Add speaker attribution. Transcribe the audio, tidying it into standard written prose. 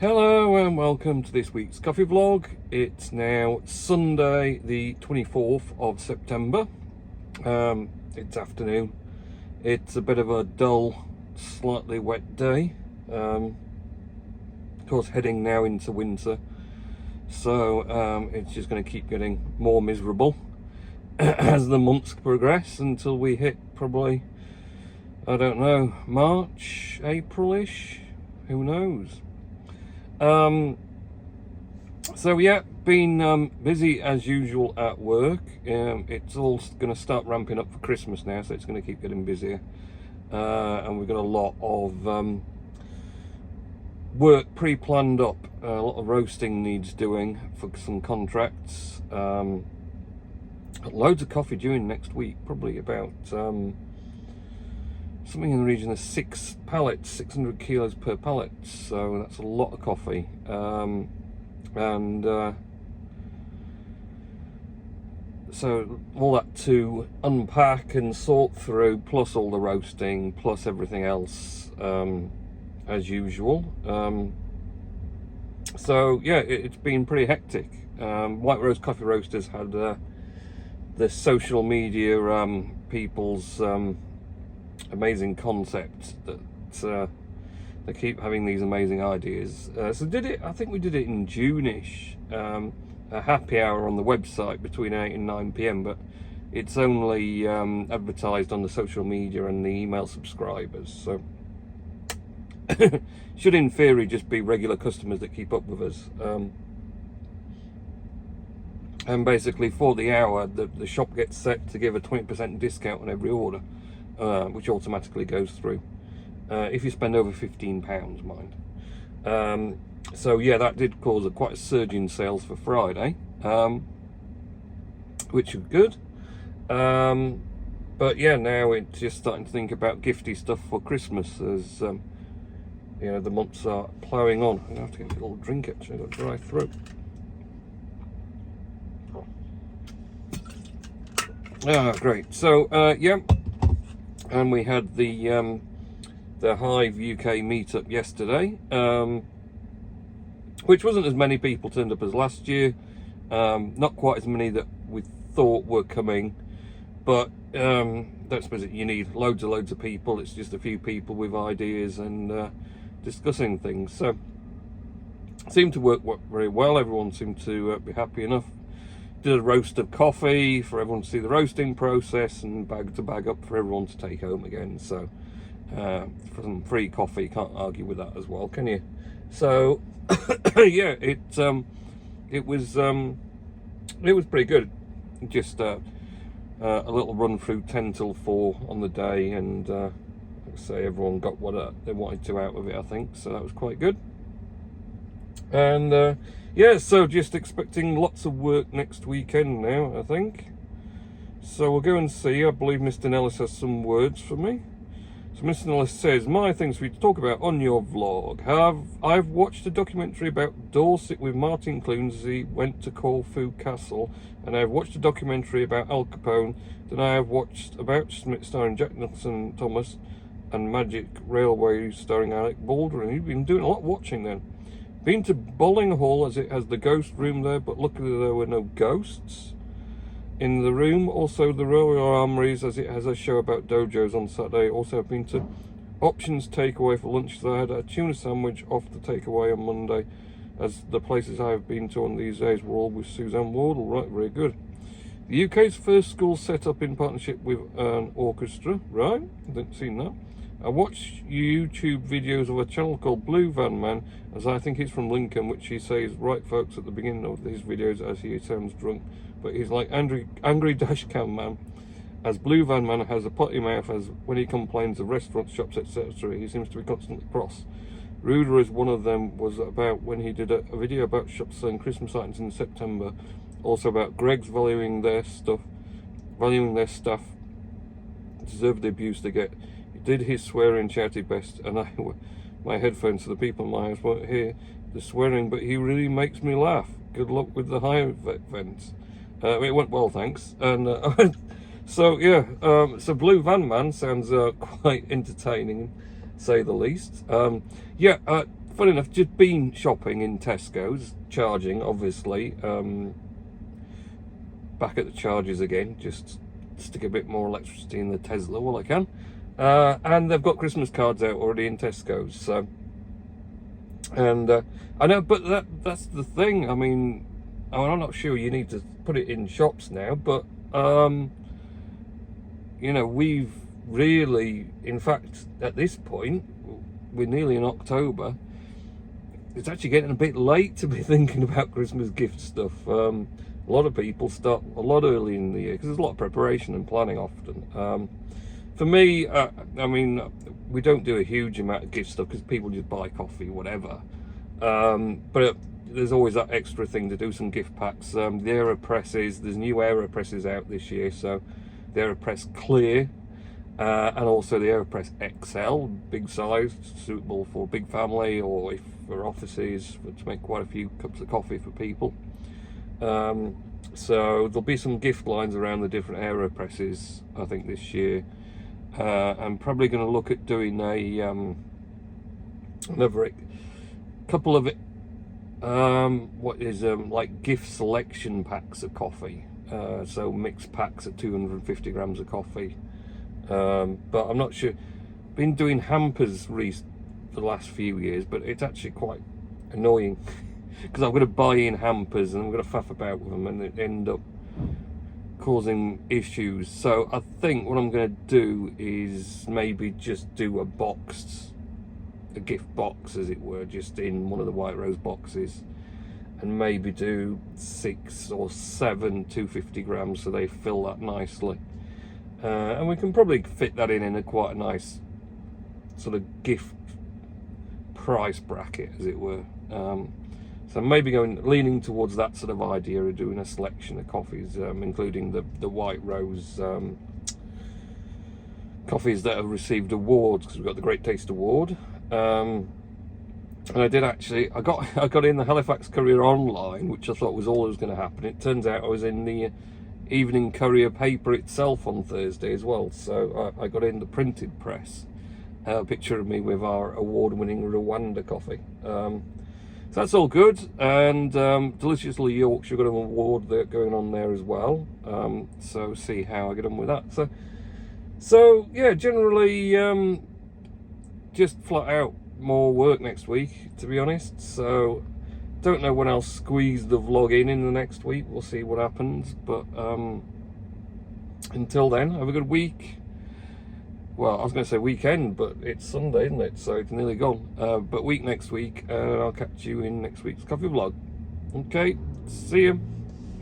Speaker 1: Hello and welcome to this week's coffee vlog. It's now Sunday the 24th of September. It's afternoon. It's a bit of a dull, slightly wet day. Of course, heading now into winter, so it's just going to keep getting more miserable as the months progress until we hit probably, I don't know, March, April-ish, who knows. So yeah, been busy as usual at work. It's all going to start ramping up for Christmas now, so it's going to keep getting busier, and we've got a lot of work pre-planned up. A lot of roasting needs doing for some contracts. Loads of coffee due next week, probably about something in the region of 6 pallets, 600 kilos per pallet, so that's a lot of coffee. So all that to unpack and sort through, plus all the roasting, plus everything else, as usual. So yeah, it's been pretty hectic. White Rose Coffee Roasters had the social media people's amazing concept that they keep having these amazing ideas. So I think we did it in June-ish, a happy hour on the website between 8 and 9 p.m, but it's only advertised on the social media and the email subscribers, so should in theory just be regular customers that keep up with us. And basically for the hour the shop gets set to give a 20% discount on every order, which automatically goes through if you spend over £15, mind. So yeah, that did cause quite a surge in sales for Friday, which is good. But yeah, now it's just starting to think about gifty stuff for Christmas as you know, the months are ploughing on. I'm gonna have to get a little drink actually, I've got a dry throat. Great. So yeah, and we had the Hive UK Meetup yesterday, which wasn't as many people turned up as last year. Not quite as many that we thought were coming, but that's because you need loads of people. It's just a few people with ideas and discussing things. So it seemed to work very well. Everyone seemed to be happy enough. Did a roast of coffee for everyone to see the roasting process, and bag to bag up for everyone to take home again. So for some free coffee, can't argue with that as well, can you? So yeah, it was pretty good. Just a little run through 10 till 4 on the day, and like I say, everyone got what they wanted to out of it, I think, so that was quite good. And yeah, so just expecting lots of work next weekend now, I think. So we'll go and see. I believe Mr. Nellis has some words for me. So Mr. Nellis says, my things for you to talk about on your vlog. I've watched a documentary about Dorset with Martin Clunes as he went to Corfu Castle, and I've watched a documentary about Al Capone. Then I have watched about Smith starring Jack Nicholson Thomas, and Magic Railway starring Alec Baldwin. You've been doing a lot of watching then. Been to Bowling Hall as it has the ghost room there, but luckily there were no ghosts in the room. Also the Royal Armouries as it has a show about dojos on Saturday. Also I've been to Options Takeaway for lunch, so I had a tuna sandwich off the takeaway on Monday, as the places I have been to on these days were all with Suzanne Wardle. Right, very good. The UK's first school set up in partnership with an orchestra. Right, I didn't see that. I watched YouTube videos of a channel called Blue Van Man, as I think he's from Lincoln, which he says right folks at the beginning of his videos as he sounds drunk, but he's like angry dashcam man, as Blue Van Man has a potty mouth, as when he complains of restaurants, shops, etc. he seems to be constantly cross. Ruder as one of them was about when he did a video about shops selling Christmas items in September, also about Greggs valuing their staff deserve the abuse they get. Did his swearing, shouted best, and my headphones so the people in my house won't hear the swearing, but he really makes me laugh. Good luck with the Hive vents. It went well, thanks. And so yeah, so Blue Van Man sounds quite entertaining, say the least. Yeah, funny enough, just been shopping in Tesco's, charging, obviously. Back at the chargers again, just stick a bit more electricity in the Tesla while I can. And they've got Christmas cards out already in Tesco's. So, and I know, but that's the thing. I mean, I'm not sure you need to put it in shops now, but you know, we've really, in fact, at this point, we're nearly in October. It's actually getting a bit late to be thinking about Christmas gift stuff. A lot of people start a lot early in the year because there's a lot of preparation and planning often. For me, I mean, we don't do a huge amount of gift stuff because people just buy coffee, whatever. But there's always that extra thing to do, some gift packs. The AeroPresses, there's new AeroPresses out this year, so the AeroPress Clear and also the AeroPress XL, big size, suitable for big family or if for offices, to make quite a few cups of coffee for people. So there'll be some gift lines around the different AeroPresses, I think, this year. I'm probably going to look at doing a another couple of like gift selection packs of coffee. So mixed packs of 250 grams of coffee. But I'm not sure. Been doing hampers for the last few years, but it's actually quite annoying because I'm going to buy in hampers and I'm going to faff about with them and it end up causing issues. So I think what I'm going to do is maybe just do a gift box, as it were, just in one of the White Rose boxes, and maybe do 6 or 7 250 grams so they fill that nicely. And we can probably fit that in a quite a nice sort of gift price bracket, as it were. So maybe leaning towards that sort of idea of doing a selection of coffees, including the White Rose coffees that have received awards, because we've got the Great Taste Award. And I did actually, I got in the Halifax Courier online, which I thought was always going to happen. It turns out I was in the Evening Courier paper itself on Thursday as well, so I got in the printed press. A picture of me with our award-winning Rwanda coffee. So that's all good, and Deliciously Yorkshire got an award going on there as well. So see how I get on with that. So yeah, generally just flat out more work next week, to be honest. So don't know when I'll squeeze the vlog in the next week. We'll see what happens, but until then, have a good week. Well, I was going to say weekend, but it's Sunday, isn't it? So it's nearly gone. But week next week, and I'll catch you in next week's coffee vlog. Okay, see you.